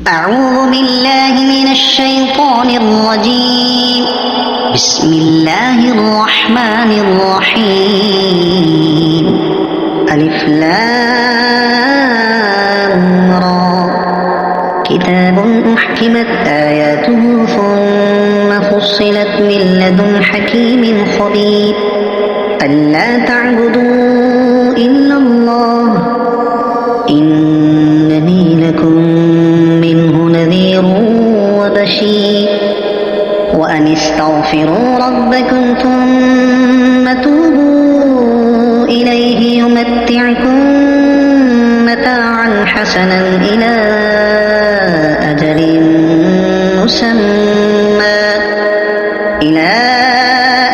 أعوذ بالله من الشيطان الرجيم. بسم الله الرحمن الرحيم. ألف لام را. كتاب أحكمت آياته ثم فصلت من لدن حكيم خبير. ألا تعبدوا إلا الله إنني لكم منه نذير وبشير. وأن استغفروا ربكم ثم توبوا إليه يمتعكم متاعا حسنا إلى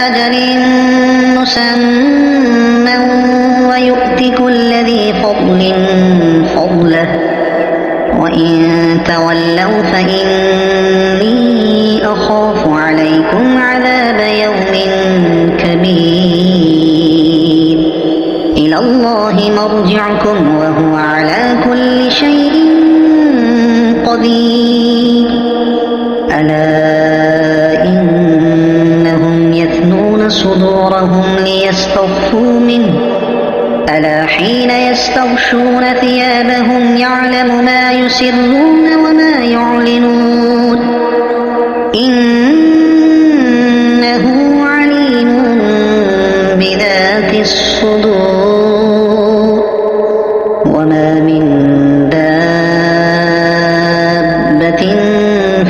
أجل مسمى ويؤت كل ذي فضل فضله. وإن تولوا فإني أخاف عليكم عذاب يوم كبير. إلى الله مرجعكم وهو على كل شيء قدير. ألا إنهم يثنون صدورهم ليستخفوا منه. ألا حين يستغشون ثيابهم يعلم ما يسرون وما يعلنون إنه عليم بذات الصدور. وما من دابة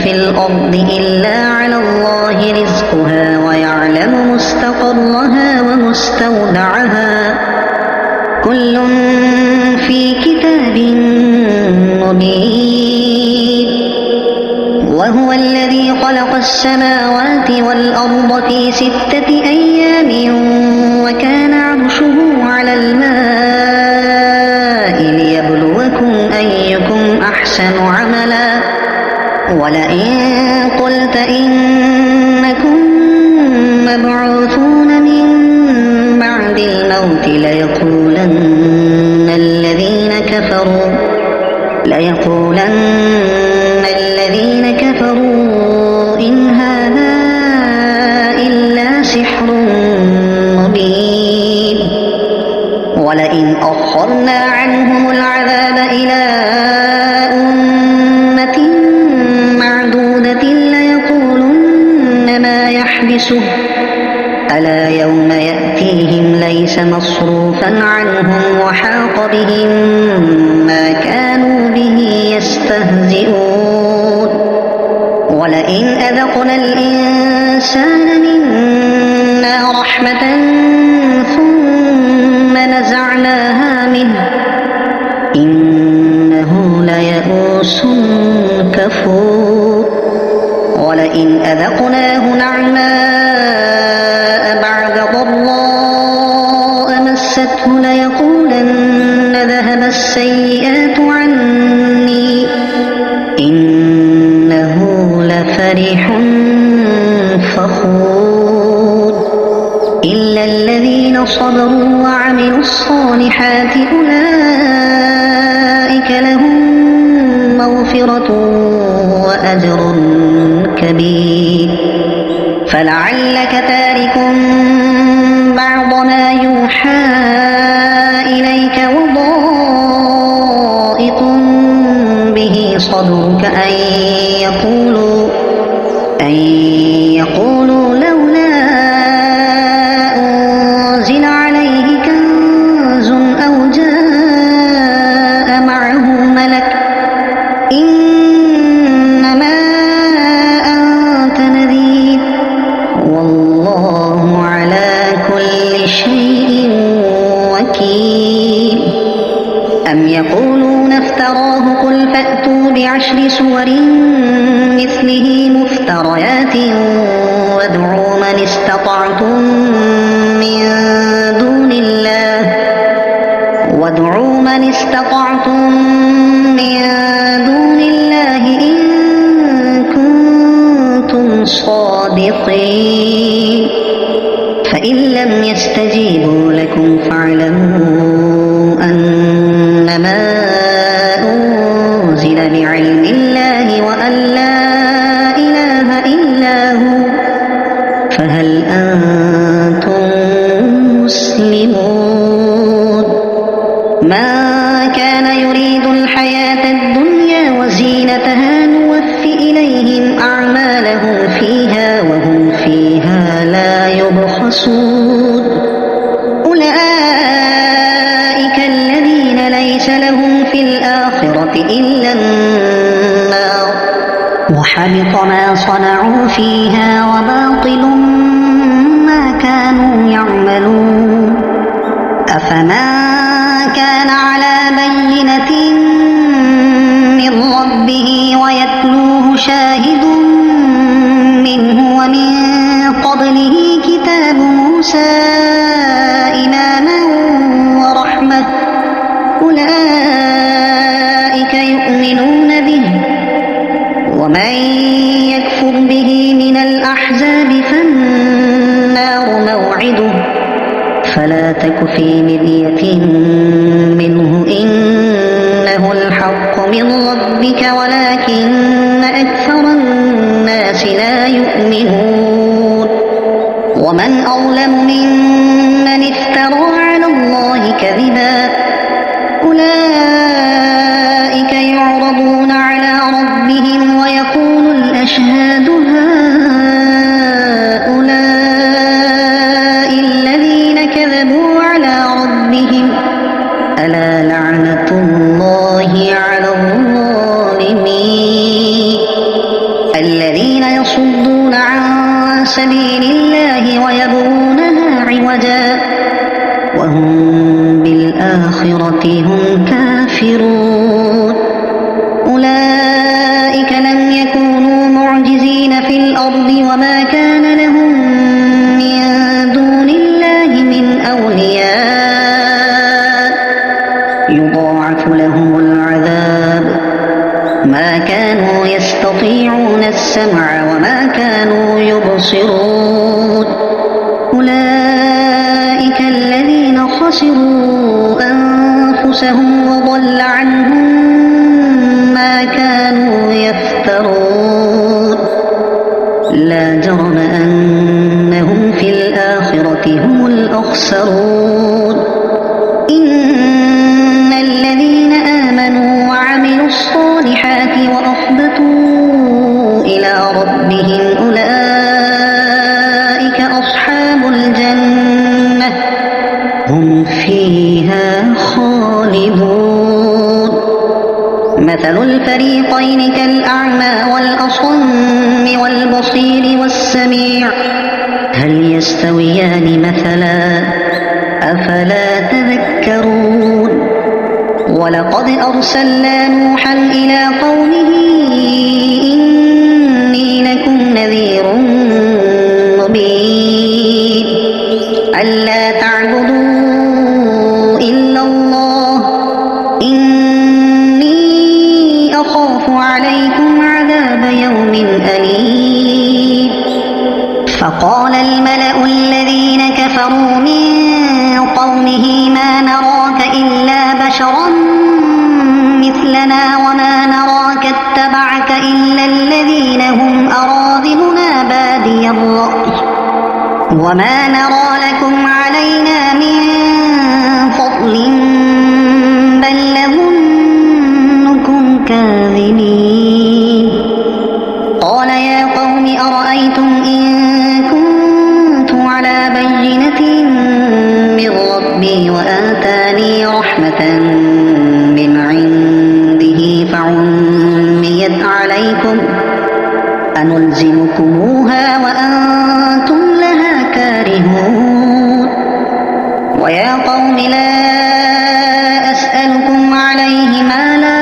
في الأرض إلا على الله رزقها ويعلم مستقرها ومستودعها كل في كتاب مبين. وهو الذي خلق السماوات والأرض في 6 أيام وكان عرشه على الماء ليبلوكم أيكم أحسن عملا. ولئن قلت إنكم مبعوثون من بعد الموت ليقولن الذين كفروا إن هذا إلا سحر مبين. ولئن أخرنا عنهم العذاب إلى أمة معدودة ليقولن ما يحبسه. ألا يوم يأتيهم ليس مصروفا عنهم وحاق بهم ما كانوا به يستهزئون. ولئن أذقنا الإنسان منا رحمة ثم نزعناها منه إنه ليئوس كفور. ولئن أذقناه نعماء بعد ضراء مسته ليقولن ذهب السيئات عني إنه لفرح فخور. إلا الذين صبروا وعملوا الصالحات أولئك لهم مغفرة وأجر كبير. فلعلك تارك بعض ما يوحى إليك وضائق به صدرك أن يقولوا لولا أنزل عليه كنز أو جاء معه ملك إنما أنت نذير والله على كل شيء وكيل. أم يقولون افتراه قل فأتوا ب10 سور مثله مفتريات وادعوا من استطعتم من دون الله إن كنتم صادقين. فإن لم يستجيبوا لكم فاعلموا أنما أنزل بعلم الله وأن لا إله إلا هو فهل أنتم مسلمون ما كان يريد الحياة الدنيا وزينتها نوف إليهم أعمالهم فيها وهم فيها لا يبخسون أولئك الذين ليس لهم في الآخرة إلا النار وحبط ما صنعوا فيها وباطل ما كانوا يعملون أفمن كان على بينة من ربه ويتلوه شاهد منه ومن قبله كتاب موسى إماما ورحمة أولئك يؤمنون به ومن يكفر به من الأحزاب فالنار موعده فلا تك في مرية منه إنه الحق من ربك ولكن أكثر الناس لا يؤمنون ومن أظلم ممن افترى على الله كذبا أولئك يعرضون على ربهم ويقول الأشهاد هؤلاء الذين كذبوا على ربهم ألا لعنة الله على الظالمين الذين يصدون عن سبيل الله ويبغونها عوجا وهم بالآخرة هم كافرون أولئك لم يكونوا معجزين في الأرض وما كان لهم من دون الله من أولياء يضاعف لهم العذاب ما كانوا يستطيعون السمع وما كانوا يبصرون أولئك الذين خسروا أنفسهم وضل عنهم ما كانوا يفترون لا جرم أنهم في الآخرة هم الأخسرون إن الذين آمنوا وعملوا الصالحات وأخبتوا إلى ربهم أولئك أصحاب الجنة هم فيها خالدون مثل الفريقين كالأعمى والأصم والبصير والسميع هل يستويان مثلا أفلا تذكرون ولقد أرسلنا نوحا إلى قومه إني لكم نذير مبين ألا تعبدوا إلا الله إني أخاف عليكم عذاب يوم أليم فقال الملأ الذين كفروا من قومه ما نراك إلا بشرا مثلنا وما نراك اتبعك إلا الذين هم أراذلنا بادي الرأي وما نرى لكم علينا من فضل بل نظنكم كاذبين قال يا قوم أرأيتم إن كنت على بينة من ربي وآتاني رحمة من عنده فعميت عليكم أنلزمكموها وأنتم لها كارهون ويا قوم لا أسألكم عليه مالا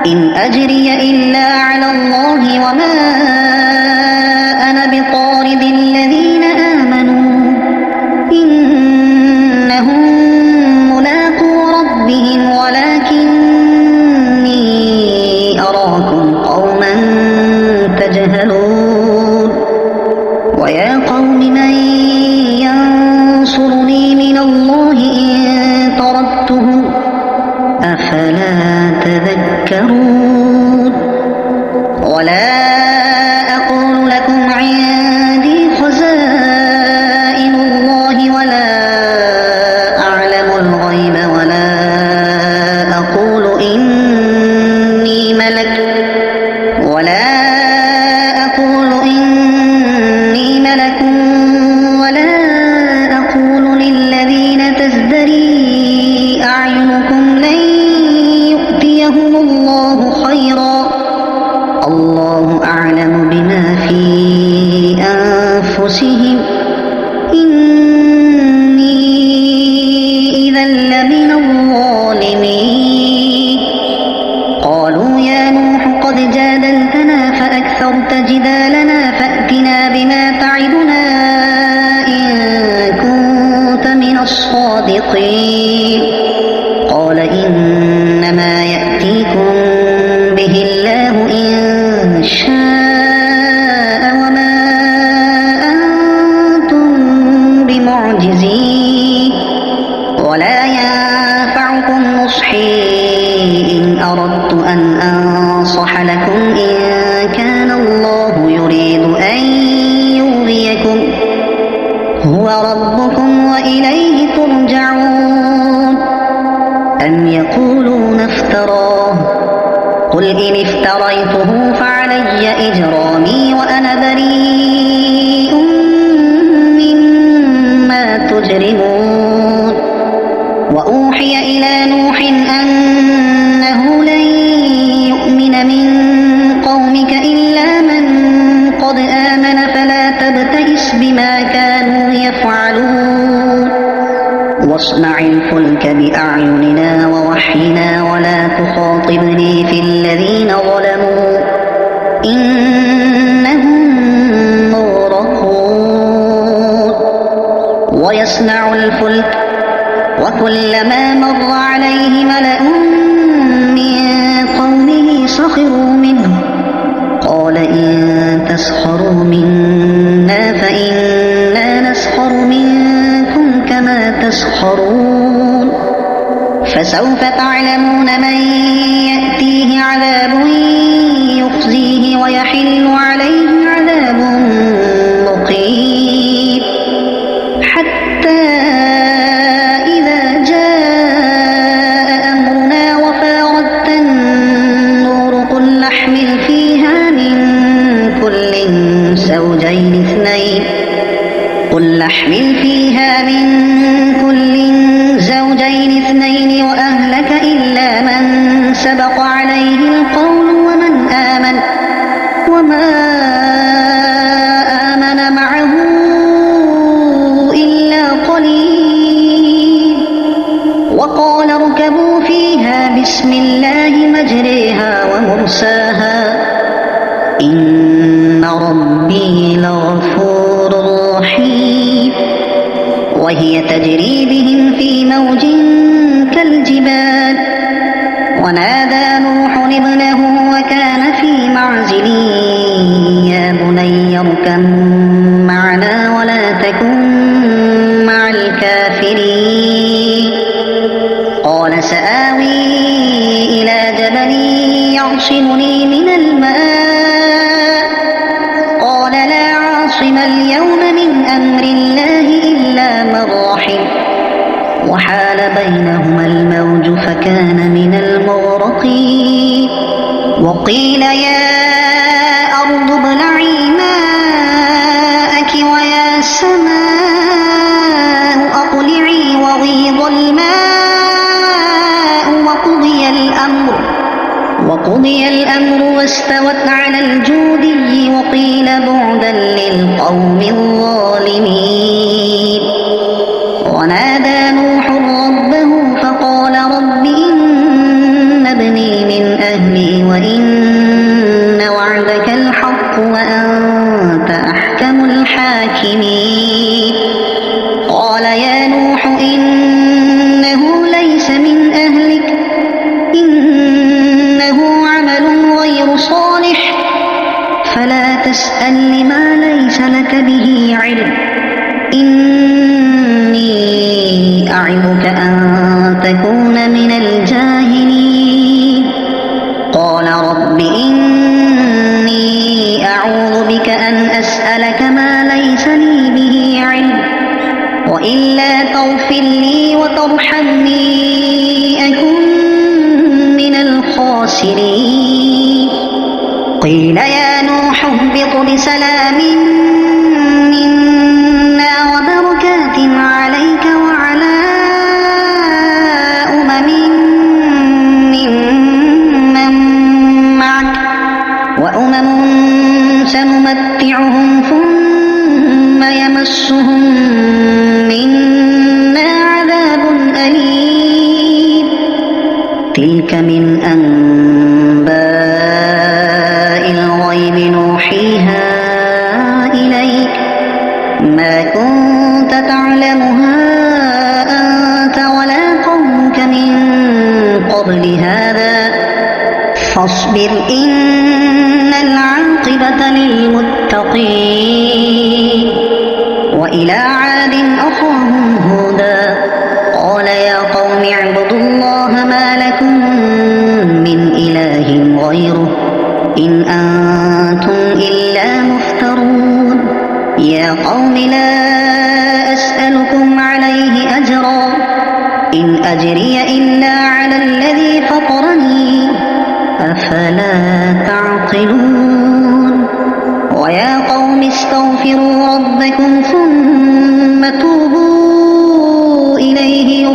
إن أجري إلا على الله وما أنا بطارد الذين آمنوا إنهم ملاقو ربهم ولكني أراكم قوما تجهلون ويا قوم من ينصرني من الله إن طردتهم أفلا تذكرون ولا أقول لكم عندي خزائن الله ولا أعلم الغيب ولا أقول إني ملك ولا أقول للذين تزدري أعينكم لن يؤتيهم الله خيرا الله أعلم بما في أنفسهم إني إذا لمن الظالمين قالوا يا نوح قد جادلتنا فأكثرت جدالنا فأتنا بما تعدنا إن كنت من الصادقين قال إنما يأتيكم به الله إن شاء وما أنتم بمعجزين ولا ينفعكم نصحي إن أردت أن أنصح لكم إن كان الله يريد أن يغويكم هو ربكم وإليه ترجعون أم يقولون افتراه قل إن افتريته فعلي إجرامي وأنا بريء مما تجرمون وأوحي إلى نوح أنه لن يؤمن من قومك إلا من قد آمن فلا تبتئس بما كانوا يفعلون واصنع الفلك بأعيننا ووحينا ولا تخاطبني في الذين ظلموا إنهم مغرقون ويصنع الفلك وكلما مر عليه ملأ من قومه سخروا منه قال إن تسخروا منا فإنا نسخر منكم كما تسخرون فسوف تعلمون من يأتيه عذاب يخزيه ويحل عليه عذاب مقيم حتى إذا جاء أمرنا وفاردت النور قل نحمل فيها من كل زوجين اثنين وأهلك إلا من سبق عليه القول وما آمن معه إلا قليل وقال اركبوا فيها بسم الله مجريها ومرساها إن ربي لغفور رحيم وهي تجري بهم في موج كالجبال ونادى نوح ابنه وكان في معزل يا بني اركب معنا ولا تكن مع الكافرين قال سآوي إلى جبل يعصمني من الماء قال لا عاصم اليوم من أمر الله إلا من رحم وحال بينهما الموج فكان من المغرقين وقيل يا أرض ابلعي ماءك ويا سماء أقلعي وغيض الماء وقضي الأمر واستوت على الجودي وقيل بعدا للقوم الظالمين ونادى نوح ربه فقال رب إن ابني من أهلي وإن وعدك الحق وأنت أحكم الحاكمين قال يا نوح إنه ليس من أهلك إنه عمل غير صالح فلا تسأل لما ليس لك به علم إني أعظك أن تكون من الجاهلين قال رب إني تغفر لي وترحمني أكن من الخاسرين قيل يا نوح اهبط بسلام منا وبركات عليك وعلى أمم ممن معك وأمم سنمتعهم ثم يمسهم منا عذاب أليم تلك من أنباء الغيب نوحيها إليك ما كنت تعلمها أنت ولا قومك من قبل هذا فاصبر إن العاقبة للمتقين وإلى عاد أخاهم هودا قال يا قوم اعبدوا الله ما لكم من إله غيره إن أنتم إلا مفترون يا قوم لا أسألكم عليه أجرا إن أجري إلا على الذي فطرني أفلا تعقلون ويا قوم استغفروا ربكم ثم توبوا إليه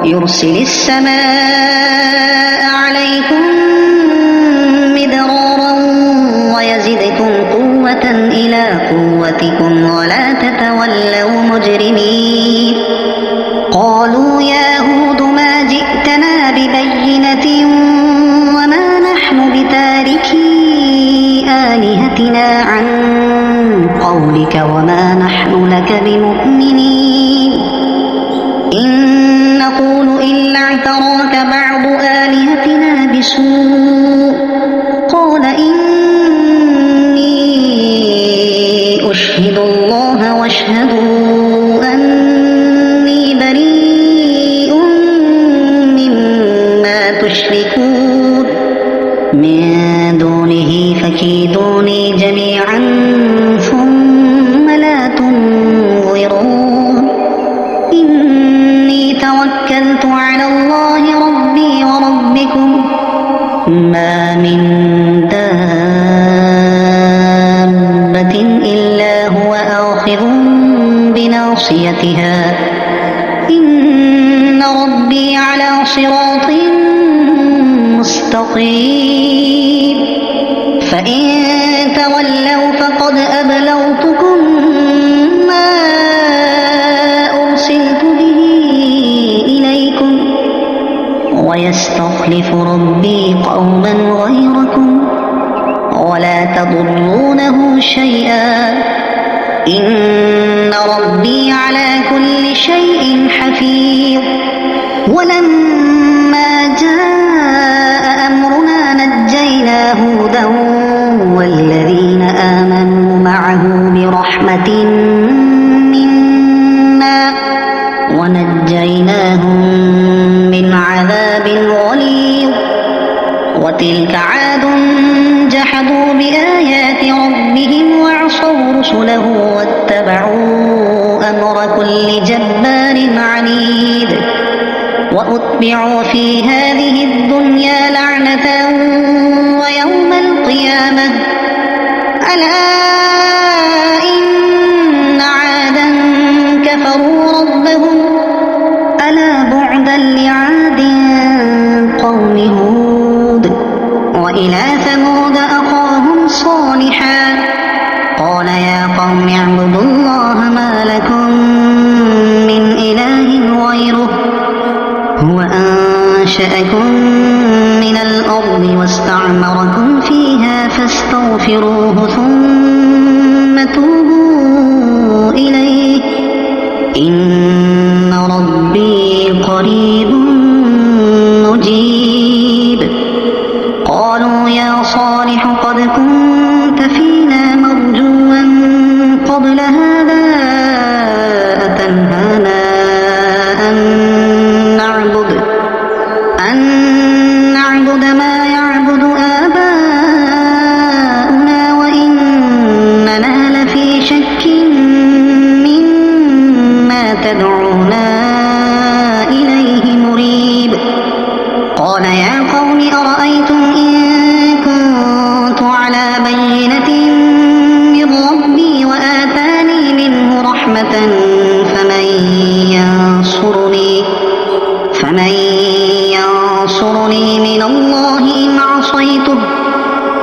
يرسل السماء عليكم مدرارا ويزدكم قوة إلى قوتكم ولا تتولوا مجرمين قالوا يا هود ما جئتنا ببينة وما نحن بتاركي آلهتنا عن قولك وما نحن لك بمؤمنين إن نقول إلا اعتراك بعض آلهتنا بسوء قال إني أشهد الله واشهدوا أني بريء مما تشركون من دونه فكيدوني جميعا ثم لا تنظرون إني توكلت على الله ربي وربكم ما من دابة إلا هو آخذ بناصيتها إن ربي على صراط مستقيم فإن تولوا فقد أبلغتكم ما أرسلت به إليكم ويستخلف ربي قوما غيركم ولا تضرونه شيئا إن ربي على كل شيء حفيظ ولما جاء أمرنا نجينا هودا والذين آمنوا معه برحمة منا ونجيناهم من عذاب غليظ وتلك عاد جحدوا بآيات ربهم وعصوا رسله واتبعوا أمر كل جبار عنيد وأتبعوا في هذه الدنيا لعنة ويوم القيامة ألا إن عادا كفروا ربهم ألا بعدا لعاد قوم هود وإلى ثمود أخاهم صالحا قال يا قوم اعبدوا الله ما لكم من إله غيره هو أنشأكم من الأرض واستعمركم فيها فاستغفروه ثم توبوا إليه إن ربي قريب مجيب قالوا يا صالح قد كنت فينا مرجوا قبل هذا أتنهانا أن نعبد ما يعبد آباؤنا قال يا قوم أرأيتم إن كنت على بينة من ربي وآتاني منه رحمة فمن ينصرني من الله إن عصيته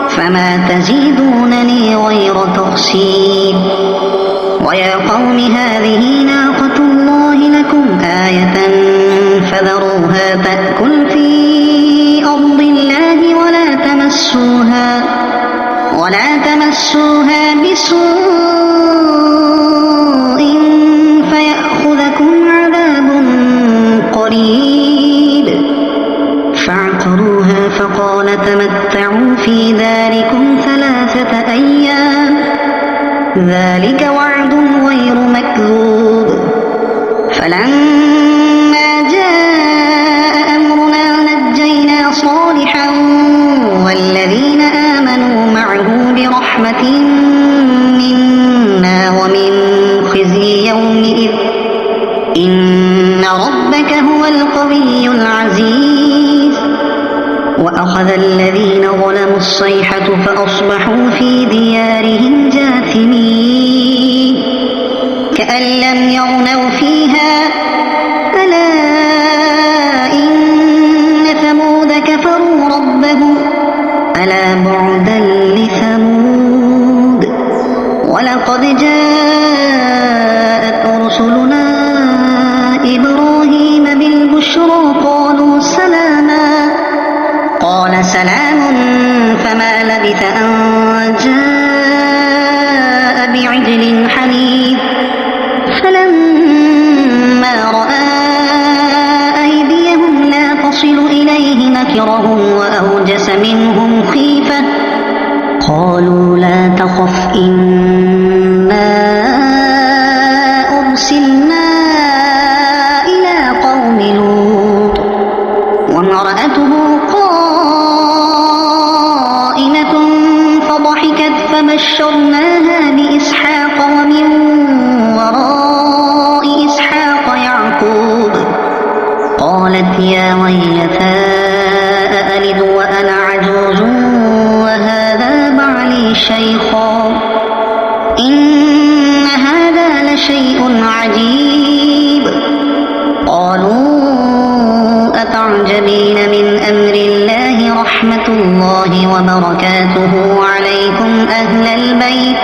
فما تزيدونني غير تخسير ويا قوم هذه ناقة الله لكم آية فذروها تأكل في أرض الله ولا تمسوها بسوء فيأخذكم عذاب قريب فعقروها فقال تمتعوا في داركم 3 أيام ذلك وعد غير مكذوب فلما جاء أمرنا نجينا صالحا والذين آمنوا معه برحمة منا ومن خزي يومئذ إن ربك هو القوي العزيز وأخذ الذين ظلموا الصيحة فأصبحوا في ديارهم جاثمين كأن لم يغنوا فيها ألا إن ثمود كفروا ربهم ألا بعدا لثمود ولقد جاءت رسلنا إبراهيم بالبشرى قالوا سلاما قال سلام فما لبث أن جاء بعجل حنيذ فلما رأى أيديهم لا تصل إليه نكرهم وأوجس منهم خيفة قالوا لا تخف إنا أرسلنا إلى قوم لوط وامرأته قائمة فضحكت فبشرناها بإسحاق ومن وراء إسحاق يعقوب قالت يا ويلتى أألد وأنا عجوز وهذا بعلي شيخا إن هذا لشيء عجيب قالوا أتعجبين من أمر الله رحمة الله وبركاته عليكم أهل البيت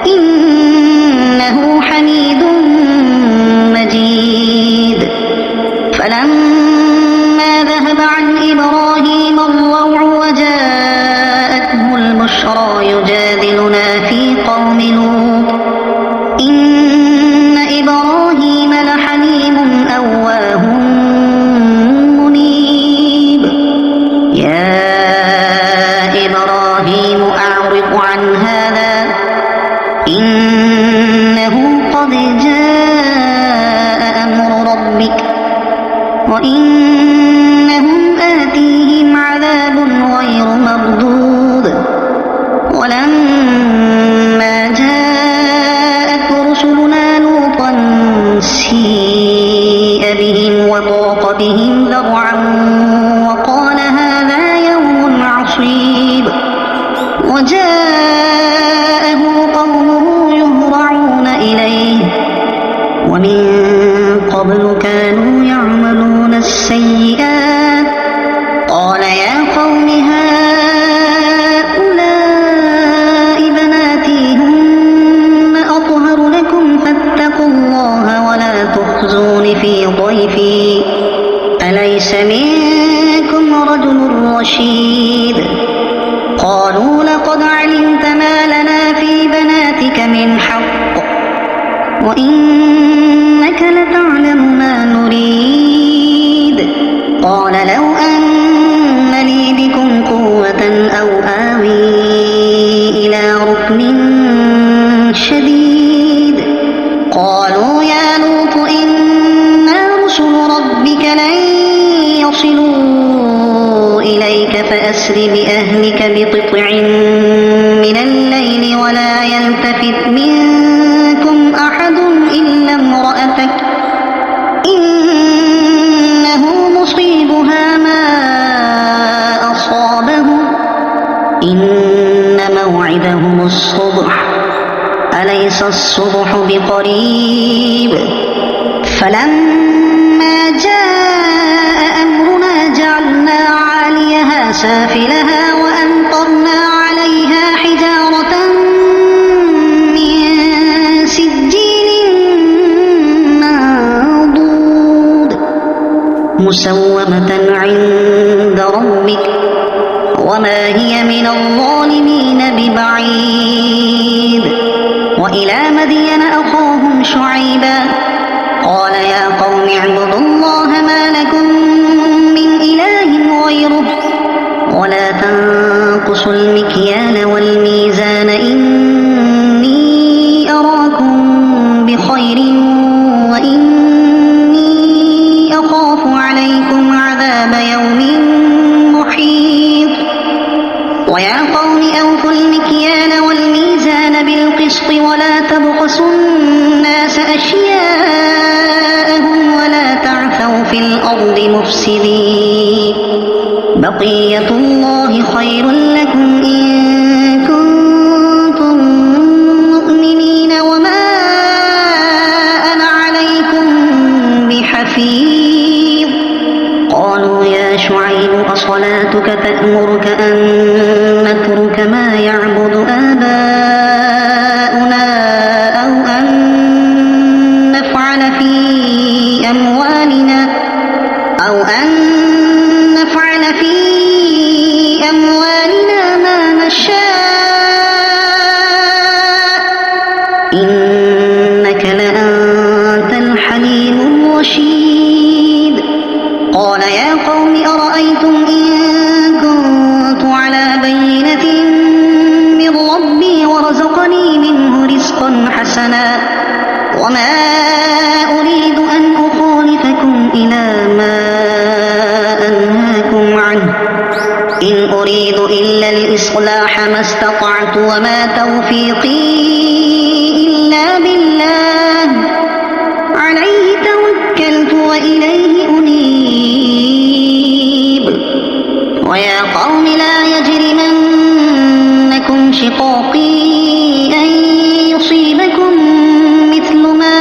إنه حميد مجيد فلما ذهب عن إبراهيم الروع وجاءته البشرى يجادلنا في قوم لوط إن إبراهيم لحليم أواه منيب يا إبراهيم أعرض عن هذا إنه قد جاء أمر ربك وإنهم آتيهم عذاب غير مردود ولما جاءت رسلنا لوطا سيء بهم وضاق بهم ذرعا وقال هذا يوم عصيب وجاءه قومه يهرعون إليه ومن قبل كانوا يعملون السيئات قال يا قوم هؤلاء بناتي هن أطهر لكم فاتقوا الله ولا تخزون في ضيفي أليس منكم رجل رشيد قالوا لقد علمت ما لنا في بناتك من حق وإنك لتعلم ما نريد قال لو أن لي بكم قوة أو آوي إلى ركن شديد قالوا يا لوط إنا رسل ربك لن يصلوا إليك فأسر بأهلك بقطع من الليل ولا يلتفت منكم أحد إلا امرأتك إنه مصيبها ما الصبح أليس الصبح بقريب فلما جاء أمرنا جعلنا عاليها سافلها وأمطرنا عليها حجارة من سجيل منضود مسومة عند ربك وما هي من الظالمين ببعيد وإلى مدين أخاهم شعيبا قال يا قوم اعبدوا الله ما لكم من إله غيره ولا تنقصوا المكيال والميزان إني أراكم بخير وإني أخاف عليكم عذاب يوم محيط ويا قوم أوفوا المكيال والميزان بالقسط ولا تبخسوا الناس أشياءهم ولا تعثوا في الأرض مفسدين بقية الله خير لكم إن كنتم مؤمنين وما أنا عليكم بحفيظ قالوا يا شعيب أصلاتك تأمرك أن نترك ما يعبد آباؤنا أو أن نفعل في أموالنا ما نشاء إنك لأنت الحليم الرشيد قال يا قوم أرأيتم إن كنت على بينة من ربي ورزقني منه رزقا حسنا وما أريد أن أخالفكم إلى ما أنهاكم عنه إن أريد إلا الإصلاح ما استطعت وما توفيقي إلا بالله عليه توكلت وإليه أنيب ويا قوم لا يجرمنكم شقاقي أن يصيبكم مثل ما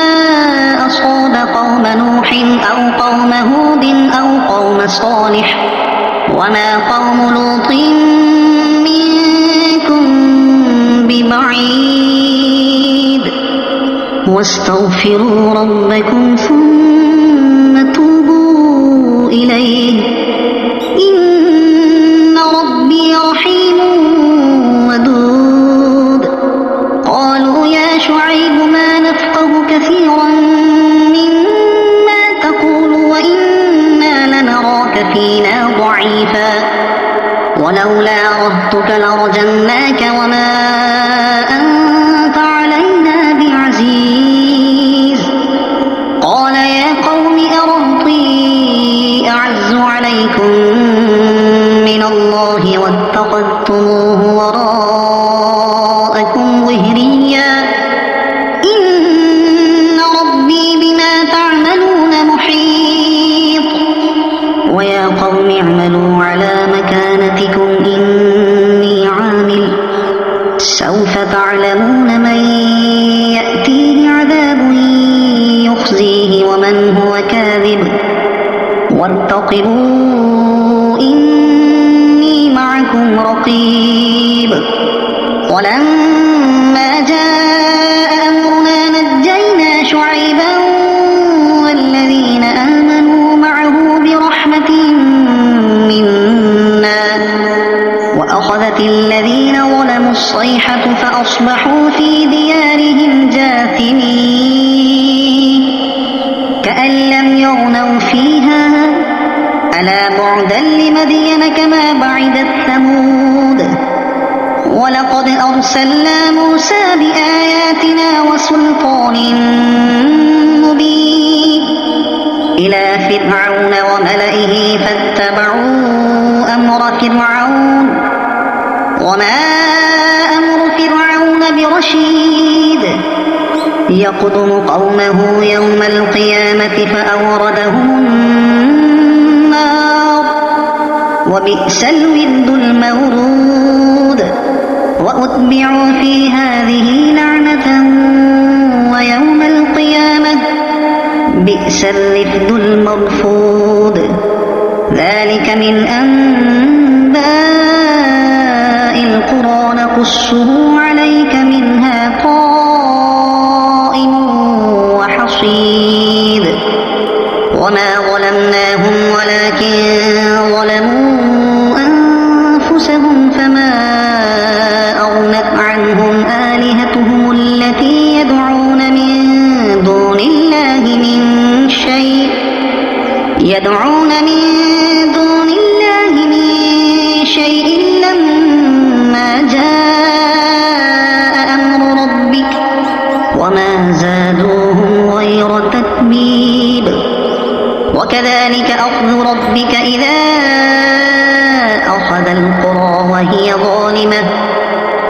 أصاب قوم نوح أو قوم هود أو قوم صالح وما قوم لوط منكم ببعيد واستغفروا ربكم ثم توبوا إليه إن ربي رحيم ودود قالوا يا شعيب ما نفقه كثيرا مما تقول وإنا لنراك فينا ضعيفا ولولا رهطك لرجمناك وما أنت علينا بعزيز قال يا قوم أرهطي أعز عليكم من الله واتخذتموه وراءكم ظهريا إن ربي بما تعملون محيط ويا قوم اعملوا على مكانتكم إني عامل سوف تعلمون من يأتيه عذاب يخزيه ومن هو كاذب وارتقبوا إني معكم رقيب ولما جاء أمرنا نجينا شعيبا والذين آمنوا معه برحمة منا وأخذت الذين ظلموا الصيحة فأصبحوا في ديارهم جاثمين كأن لم يغنوا فيها ألا بعدا لمدين كما بعدت ثمود ولقد أرسلنا موسى بآياتنا وسلطان مبين إلى فرعون وملئه فاتبعوا أمر فرعون وما أمر فرعون برشيد يقدم قومه يوم القيامة فأوردهم النار وبئس الورد المورود وأتبعوا في هذه لعنة ويوم القيامة بئس الرفد المرفود ذلك من أنباء القرى نقصه عليك منها قائم وحصيد وما ظلمناهم ولكن ظلموا أنفسهم فما أغنت عنهم آلهتهم التي يدعون من دون الله من شيء لما جاء أمر ربك وما زادوهم غير تتبيب وكذلك أخذ ربك إذا أخذ القرى وهي ظالمة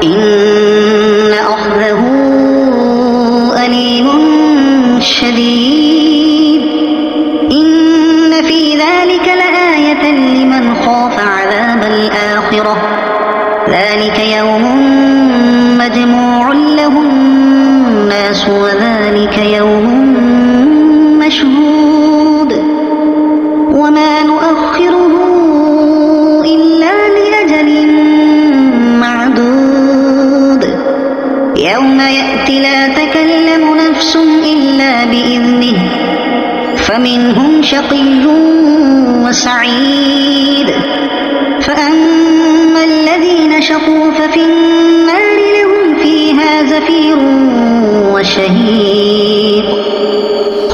إن أخذه أليم شديد إن في ذلك لآية لمن خاف عذاب الآخرة ذلك يوم مجموع له الناس وذلك يوم مشهود وما نؤخره إلا لأجل معدود يوم يأتي لا تكلم نفس إلا بإذنه فمنهم شقي وسعيد فأما الذين شقوا ففي النار لهم فيها زفير وشهيق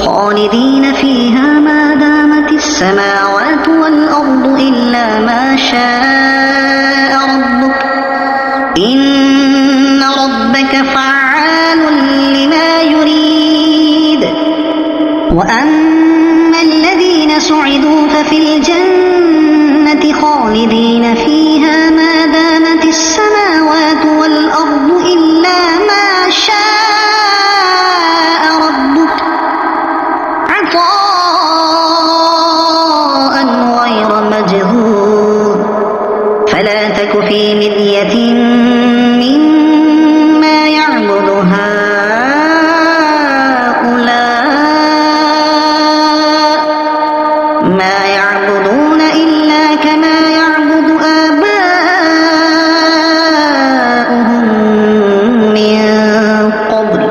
خالدين فيها ما دامت السماوات والأرض إلا ما شاء ربك إن ربك فعال لما يريد وأما الذين سعدوا ففي الجنة خالدين فيها ما دامت السماوات والأرض إلا ما شاء ربك عطاء غير مجذوذ فلا تك في مرية مما يعبد هؤلاء ما يعبدون إلا كما يعبد آباؤهم من قبل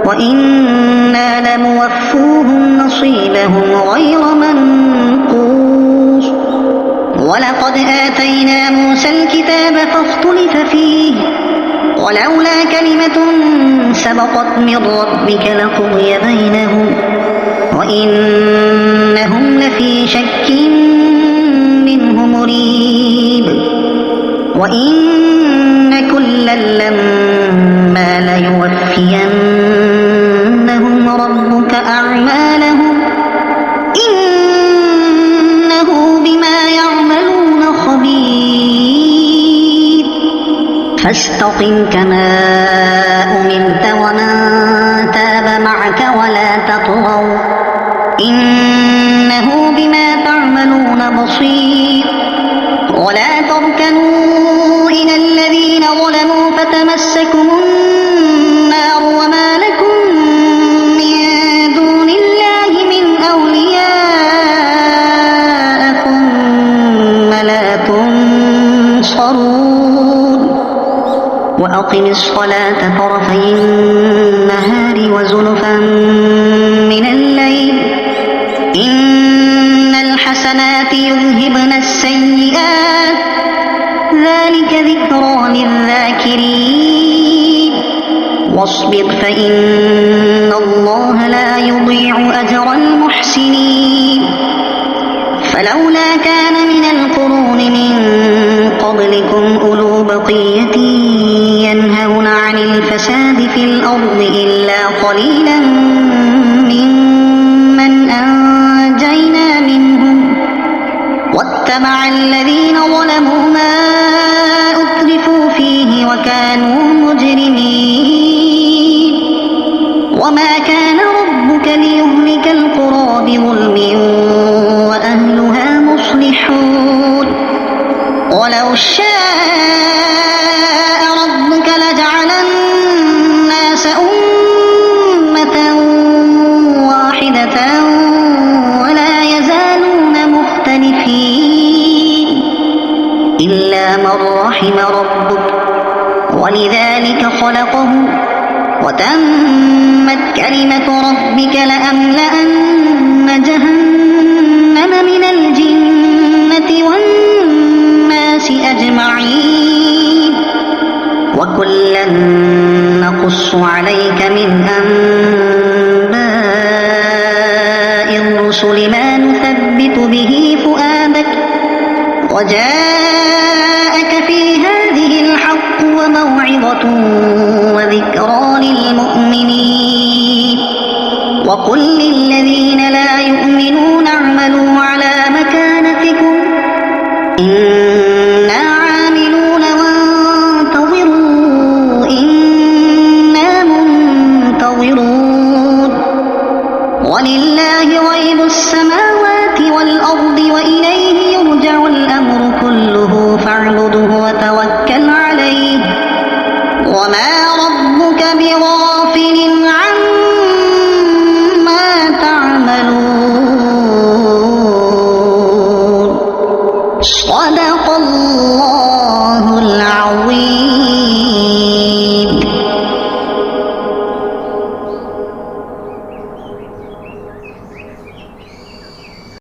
وإنا لموفوهم نصيبهم غير منقوص ولقد آتينا موسى الكتاب فاختلف فيه ولولا كلمة سبقت من ربك لقضي بينهم وإنهم لفي شك منه مريب وإن كلا لما ليوفينهم ربك أعمالهم إنه بما يعملون خبير فاستقم كما أمرت ومن تاب معك ولا تطغوا إنه بما تعملون بصير ولا تركنوا إلى الذين ظلموا فتمسكم النار وما لكم من دون الله من أولياء ثم لا تنصرون وأقم الصلاة طرفي النهار وزلفا من الليل إن الحسنات يذهبن السيئات ذلك ذكرى للذاكرين واصبر فإن الله لا يضيع أجر المحسنين فلولا كان من القرون من قبلكم أولو بقية ينهون عن الفساد في الأرض إلا قليلا ممن أنجينا منهم واتبع الذين ظلموا ما أترفوا فيه وكانوا مجرمين وما كان ربك ليهلك القرى بظلم وأهلها مصلحون ولو شاء من رحم ربك ولذلك خلقه وتمت كلمة ربك لأملأن جهنم من الجنة والناس أجمعين وكلا نقص عليك من أنباء الرسل ما نثبت به فؤادك وجاءك في هذه الحق وموعظة وذكرى للمؤمنين وقل للذين لا يؤمنون